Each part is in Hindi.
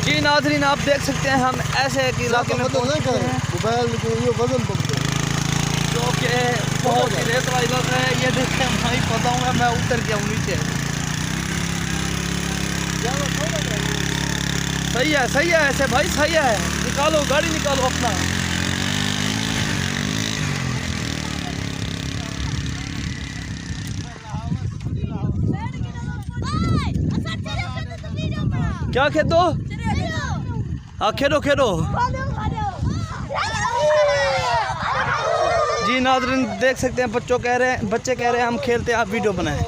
जी नाज़रीन, आप देख सकते हैं हम ऐसे एक इलाके में पहुंच गए हैं जो कि बहुत ही रेत वाला इलाका है। ये देखें भाई, पता हूँ मैं उतर गया हूँ नीचे। सही है ऐसे भाई, सही है। निकालो गाड़ी, निकालो अपना। क्या खेदो? हाँ खेलो खेलो। जी नाज़रीन देख सकते हैं, बच्चे कह रहे हैं हम खेलते हैं, आप वीडियो बनाएं।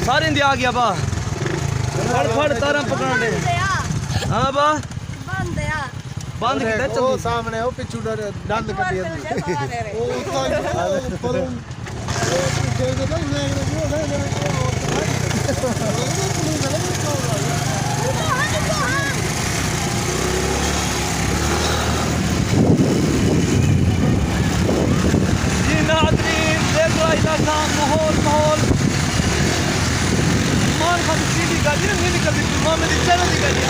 सारे इंडिया आ गया बा, फड़ तारा पकड़ ले। हाँ बा बंद किया चल सामने वो पिछू दंद कटी जी नाज़रीन देख रहा इलाका माहौल मान खान सीधी गाड़ी नहीं निकलती, मां मेरी चल दी गाड़ी।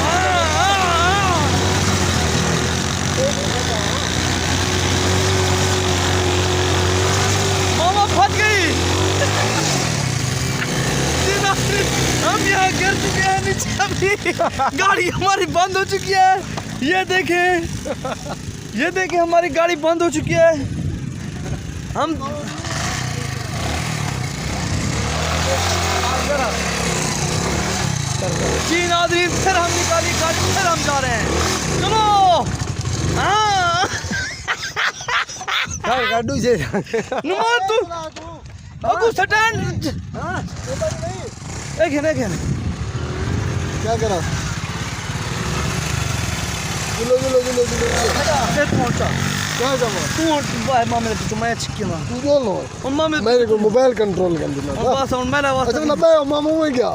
मामा फट गई। जी नाज़रीन हम यहाँ गिर चुके हैं नीचे, अभी गाड़ी हमारी बंद हो चुकी है। ये देखें हमारी गाड़ी बंद हो चुकी है। हम जी नाज़रीन फिर हम निकाली गाड़ी, फिर हम जा रहे हैं। चलो गाडू से नुमान तू अगू स्टैंड एक है क्या करा किलो पहुंचा। क्या जमा तू भाई मामे तो मैं छिक्की ना तू बोलो मामे मेरे को मोबाइल कंट्रोल कर देना बस और मेरा वास्ता। अच्छा ना बे मामा हुए क्या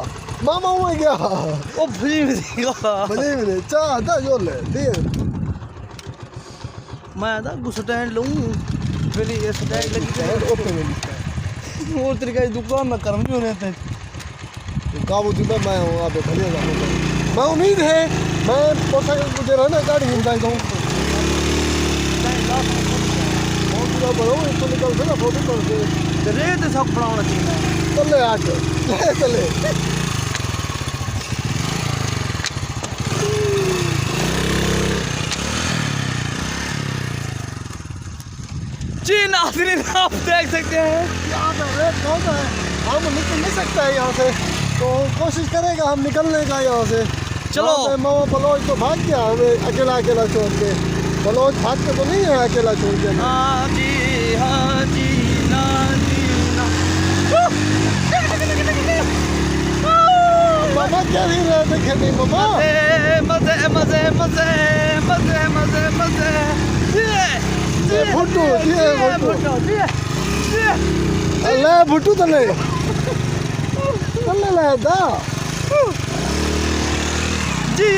ओ भजी में बने चाह दा जो ले दे मैं आदा स्टैंड लूं फिर ये स्टैंड लगी ओपन और तरीका दुकान में कर्म नहीं होने थे काबू जी मैं हूं आप भले जा मैं उम्मीद है मैं पोसा मुझे रहना गाड़ी हिंदा दूं पूरा बड़ो इसको निकल से ना फोटो कर दे रेत सब बनाना चाहिए। चले आके चले जी नाज़रीन आप देख सकते हैं यहाँ पे रेत बहुत है, हम निकल नहीं सकते हैं यहाँ से, तो कोशिश करेगा हम निकलने का यहाँ से। चलो मामा बलोच तो भाग गया हमें अकेला छोड़ के। बलोच भाग के तो नहीं है अकेला छोड़ के। हाँ जी ना मामा क्या नहीं रहे थे खेती मामा मजे भुट्टू ले भुट्टू तले ले दा जी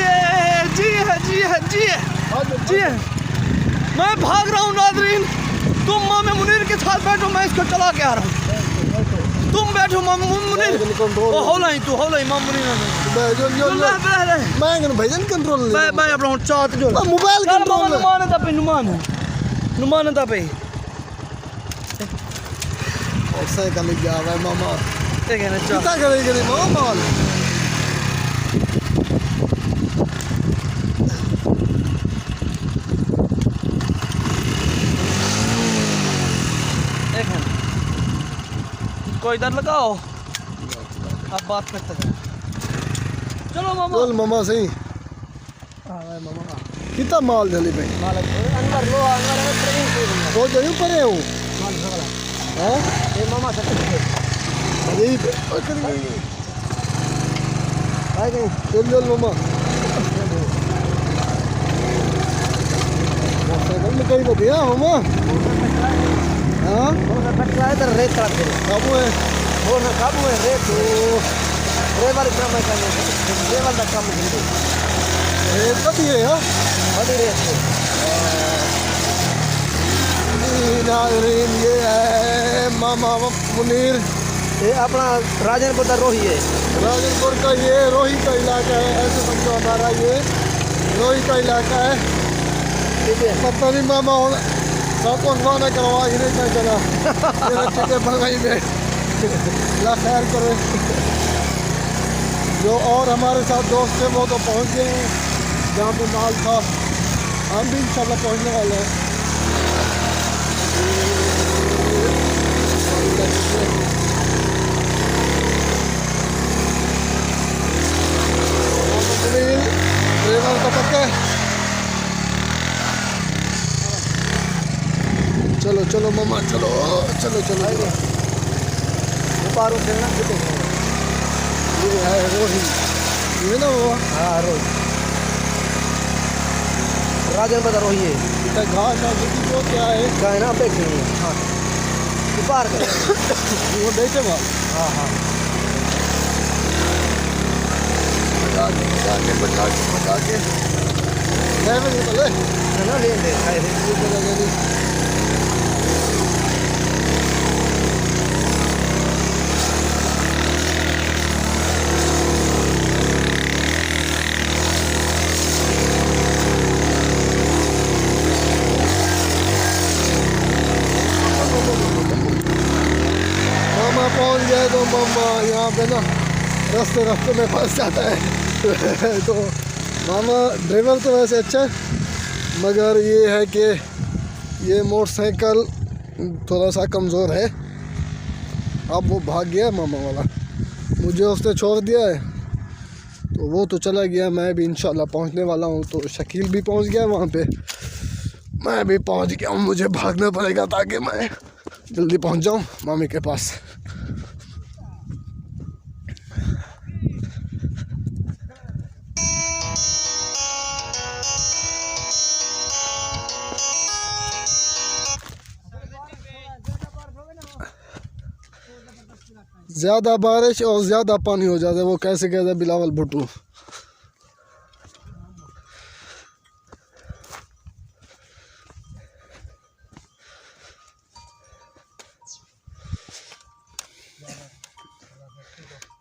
मैं भाग रहा हूँ नाज़रीन। तुम मामे मुनीर के साथ बैठो, मैं इसको चला के आ रहा हूँ। तुम बैठो मामे मुनीर तू हौला माम मुनीर मैं भजन कंट्रोल मैं अपना चाहत जो मोबाइल कंट्रोल नुमान पे साइकिल जा रहा है मामा ठीक है ना कितना करेंगे मामा कोई इधर लगाओ, अब बात करते हैं। चलो मामा बोल मामा सही मामा कितना माल जली भाई अंदर लो वो जरूर परे हूँ हाँ ये मामा से यही चल मामा साइकिल में कहीं बतिया मामा हाँ इधर रेत का काबू है रेत रेवाल काम है रेवाल का काम है रेत कभी है हाँ बड़ी रेत नाज़रीन ये है मामा मुनीर ये अपना राजनपुर का रोही है। राजनपुर का ये रोही का इलाका है, ऐसे समझो हमारा ये रोही का इलाका है। ठीक है, पता नहीं मामा साकों वाना करवा ही नहीं चला चिके बंगाई में ला खैर करे। जो और हमारे साथ दोस्त थे वो तो पहुंच गए हैं जहाँ पे माल था, हम भी इंशाल्लाह पहुंचने वाले हैं। ड्राइवर का पक्का है। चलो चलो मामा चलो चलो चलो पारो से ना ये है रोही, ये ना वो हाँ रोही, राजनपुर का रोही है। इतना घास है वो क्या है क्या है ना बैठे हैं। हाँ पार कर वो बेचे माल। हाँ हाँ बचा के ड्राइवर निकले ना ले ले खाए थे। मामा पहुंच गए तो मामा यहाँ पे ना रास्ते में फंस जाता है तो मामा ड्राइवर तो वैसे अच्छा है, मगर ये है कि ये मोटरसाइकिल थोड़ा सा कमज़ोर है। अब वो भाग गया मामा वाला, मुझे उसने छोड़ दिया है तो वो तो चला गया। मैं भी इंशाल्लाह पहुंचने वाला हूँ, तो शकील भी पहुंच गया वहाँ पे, मैं भी पहुंच गया हूँ। मुझे भागना पड़ेगा ताकि मैं जल्दी पहुंच जाऊँ मामी के पास। ज़्यादा बारिश और ज़्यादा पानी हो जाता है, वो कैसे कहते हैं बिलावल भुट्टू।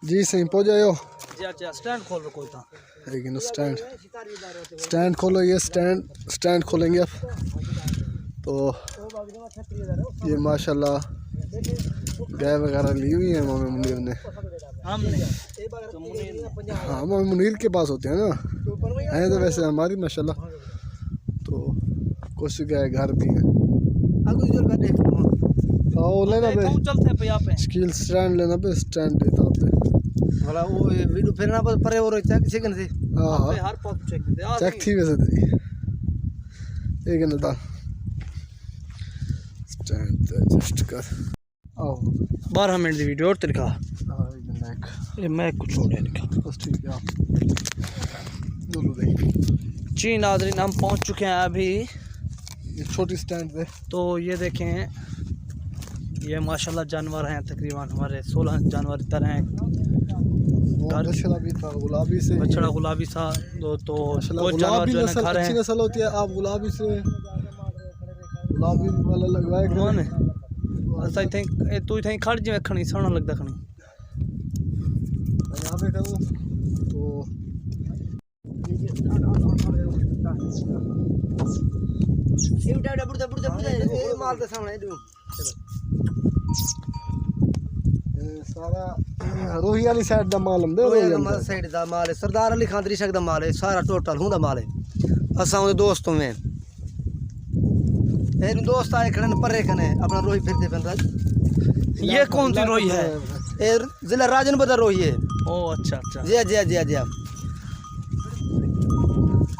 जी सही पहुँच जाओ। स्टैंड खोल लो कोई था, लेकिन स्टैंड खोलो, ये स्टैंड खोलेंगे अब तो। ये माशाल्लाह गाय वगैरह ली हुई है मामे मुनीर ने। हाँ मामे मुनीर के पास होते हैं ना, हैं तो वैसे हमारी माशाल्लाह। तो कुछ गाय घर भी है। आओ लेना पे स्कील स्टैंड लेना पे, स्टैंड देता होते वाला वो वीडियो फिरना पर परे हो रही है किसी कन से। हाँ हाँ हर पॉप चेक दे आ चेक थी वैसे तेरी एक ना था स्टैंड एडजस्ट कर। आओ 12 मिनट की वीडियो और तरीका हाँ एक ये मैं कुछ छोड़ नहीं बस ठीक है। दोनों देख जी नाज़रीन, हम पहुंच चुके हैं अभी। ये छोटी स्टैंड पे तो ये देखें, ये माशाल्लाह जानवर हैं, तकरीबन हमारे 16 जानवर इधर हैं। बछड़ा भी था गुलाबी से, बछड़ा गुलाबी सा दो, तो कुछ जानवर जो है खा रहे अच्छी हैं। नस्ल होती है। आप गुलाबी से गुलाबी वाला लगवाए कौन है आई थिंक तू इथे खड़ जिवें खणी सोहना लगदा खणी यहाँ पे करूँ तो सारा रोही वाली साइड दा माल हुंदा, साइड दा माल है, सरदार अली खान त्रिशक दा माल है, सारा टोटल हुंदा माल है। असां दे दोस्त में एक दोस्त आए खड़े परे कने अपना रोही फिरते फिरते। ये कौन सी रोही है? ये जिला राजनपुर दा रोही है। ओ अच्छा अच्छा जी जी जी जी।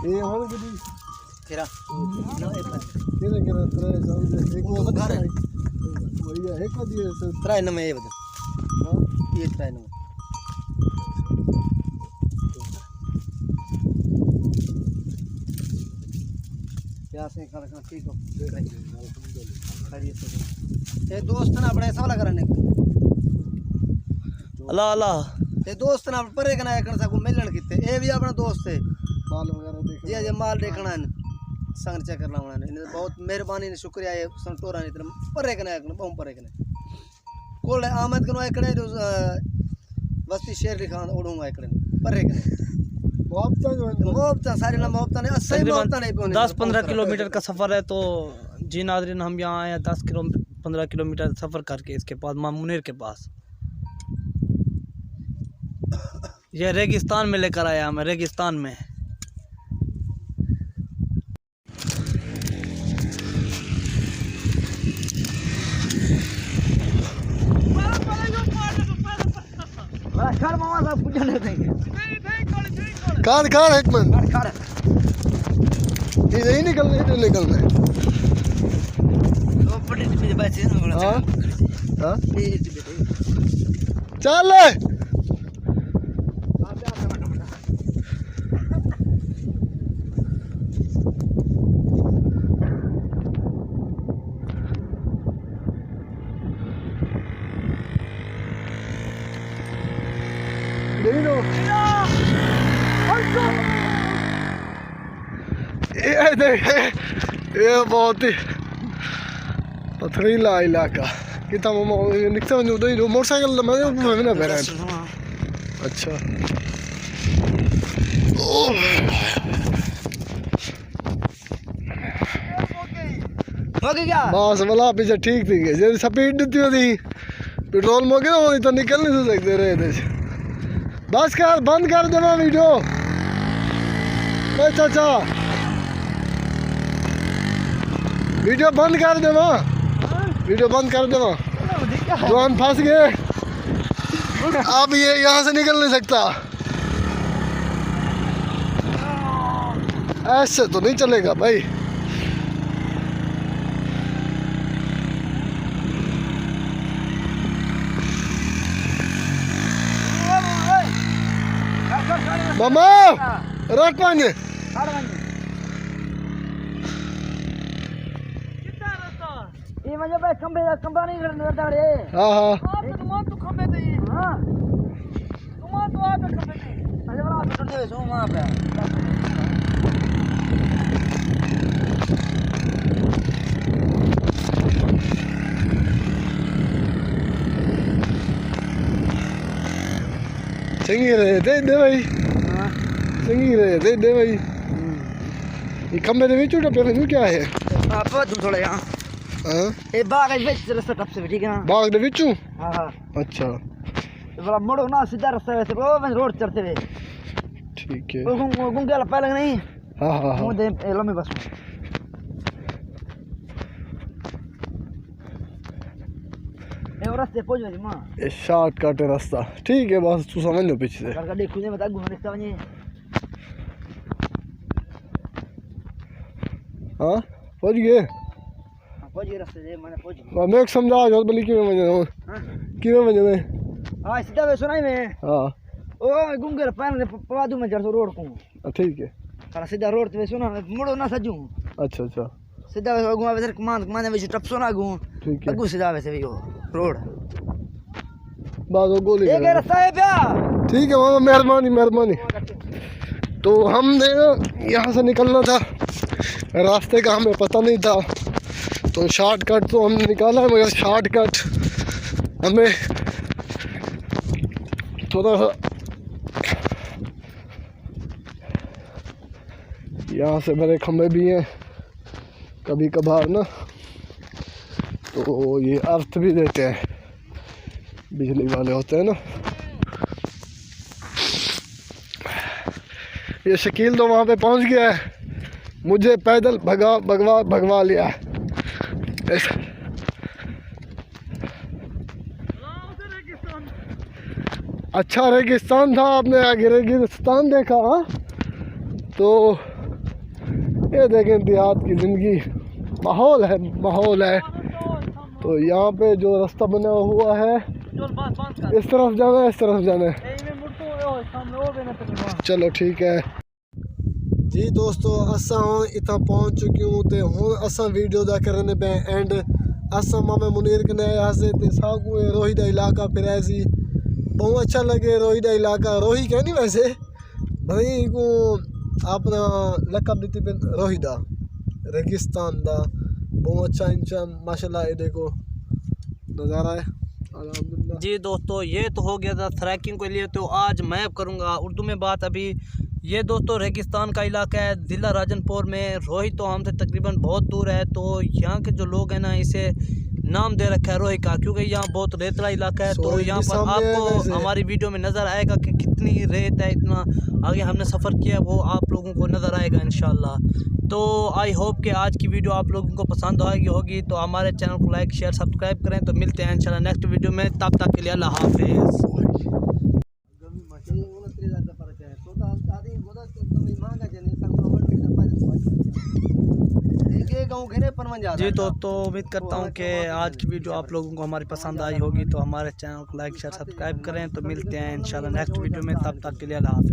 ये होन किदी केरा केरा केरा त्रे साल एक वो घर है बढ़िया है को दिए से त्रै नंबर ये बता। हां ये त्रै नंबर क्या से कर ठीक हो खैरियत से। ये दोस्त ना अपने सवाल करने अल्लाह अल्लाह ये दोस्त ना परे कना एकन सा को मिलन किते ए भी अपना दोस्त है। माल वगैरह देख जी जी माल देखना है संग चेक करना होना है। बहुत मेहरबानी ने शुक्रिया है संतोरा ने परे कना एकन बहुत परे कना कोल आमद कनो एकड़े बस्ती शेर लिखान ओडूंगा एकड़े परे करे मुआवजा सारे ना मुआवजा ने असली मुआवजा नहीं पहुंचे 10-15 किलोमीटर का सफ़र है। तो जी नाज़रीन, हम यहाँ आए हैं 10-15 किलोमीटर सफ़र करके इसके पास मामा मुनीर के पास। ये रेगिस्तान में लेकर आया हमें, रेगिस्तान में। मामा साहब पूछने देंगे कार एक मिनट ये नहीं निकलना है, इधर निकलना है। हाँ हाँ चल नहीं लो ये देखे, ये बहुत ही पथरीला इलाका कितना निकता वञो उधर ही मोटरसाइकिल में ना बैठा। अच्छा बस भला पीछे ठीक थी जे स्पीड दी थी पेट्रोल मोगे ना तो निकल नहीं सकते रहे थे। बस कर बंद कर देना वीडियो। चाचा वीडियो बंद कर देना, वीडियो बंद कर देना। जो हम फंस गए अब ये यहाँ से निकल नहीं सकता। ऐसे तो नहीं चलेगा भाई। मामा रख पानी ये म्हणजे बे खंबे नहीं करता रे। हाँ हाँ तू खंबे दे। हां तुम तो आप खंबे दे। अरे बड़ा आप करते हो वहां पे। चंगी रहे दे भाई। हां चंगी रहे दे भाई। ये खंबे दे विच उड़ा पे क्या है? आप तू थोड़ा यहां हाँ ए बाग है विच रास्ता टप से ठीक है ना? बाग दे विचू। हां हां अच्छा ये बड़ा मोड़ो ना सीधा रास्ता वैसे वो रोड चढ़ते हुए ठीक है। वो गुंगे वाला पहले नहीं। हाँ हाँ हाँ मुंह दे लंबी बस ए रास्ते पहुंच गई मां। ये शॉर्टकट रास्ता ठीक है। बस तू समझ लो पीछे से। कर गाड़ी खुदे मत आगू रास्ता वने। हाँ पहुंच गए। पहुंच गए रास्ते से मैंने पहुंच गया। मैं समझा जो बली कि मैं हां कि मैं हां सीधा वे सुनाई में। हाँ ओ गुंगे पहले पवादू में चढ़ रोड को ठीक है। सारा सीधा रोड पे सुना मुड़ो ना सजू अच्छा अच्छा सीधा वे अगू वे माने वे टप सुना अगू ठीक है। अगू सीधा वैसे भी वो रोड बात वो गोली एक रास्ता है प्या। ठीक है मामा मेहरबानी मेहरबानी। तो हमने यहाँ से निकलना था, रास्ते का हमें पता नहीं था तो शॉर्टकट तो हमने निकाला है मगर शॉर्टकट हमें थोड़ा सा यहाँ से बड़े खम्भे भी हैं कभी कभार ना, तो ये अर्थ भी देते हैं, बिजली वाले होते हैं ना। ये शकील तो वहाँ पे पहुँच गया है, मुझे पैदल भगवा लिया है। अच्छा रेगिस्तान था, आपने आगे रेगिस्तान देखा। हाँ तो ये देखें देहात की ज़िंदगी, माहौल है। तो यहाँ पे जो रास्ता बना हुआ है इस तरफ जाना है, इस तरफ जाना है। चलो ठीक है जी दोस्तों, असा इतना पहुँच चुकी हूँ तो हूँ असा वीडियो दा करने पे एंड। असा मामा मुनीर कने आया से ते सागू रोही दा इलाका फिर ऐसी बहुत अच्छा लगे। रोही दा इलाका रोही कहनी वैसे भाई को अपना लकब दी पे रोही दा रेगिस्तान दा बहुत अच्छा इंचा माशाल्लाह। ये देखो नज़ारा है अल्हम्दुलिल्लाह। जी दोस्तों, ये तो हो गया था ट्रैकिंग के लिए। तो आज मैं करूँगा उर्दू में बात। अभी ये दोस्तों रेगिस्तान का इलाका है, ज़िला राजनपुर में। रोही तो हमसे तकरीबन बहुत दूर है, तो यहाँ के जो लोग हैं ना, इसे नाम दे रखा है रोही का, क्योंकि यहाँ बहुत रेतला इलाका है। तो यहाँ पर आपको हमारी वीडियो में नज़र आएगा कि कितनी रेत है, इतना आगे हमने सफ़र किया वो आप लोगों को नज़र आएगा इंशाल्लाह। तो आई होप कि आज की वीडियो आप लोगों को पसंद आएगी होगी। तो हमारे चैनल को लाइक शेयर सब्सक्राइब करें। तो मिलते हैं इंशाल्लाह नेक्स्ट वीडियो में, तब तक के लिए अल्लाह हाफिज़। जी तो उम्मीद करता हूँ कि आज की वीडियो आप लोगों को हमारी पसंद आई होगी। तो हमारे चैनल को लाइक शेयर सब्सक्राइब करें। तो मिलते हैं इंशाल्लाह नेक्स्ट वीडियो में, तब तक के लिए अल्लाह हाफिज़।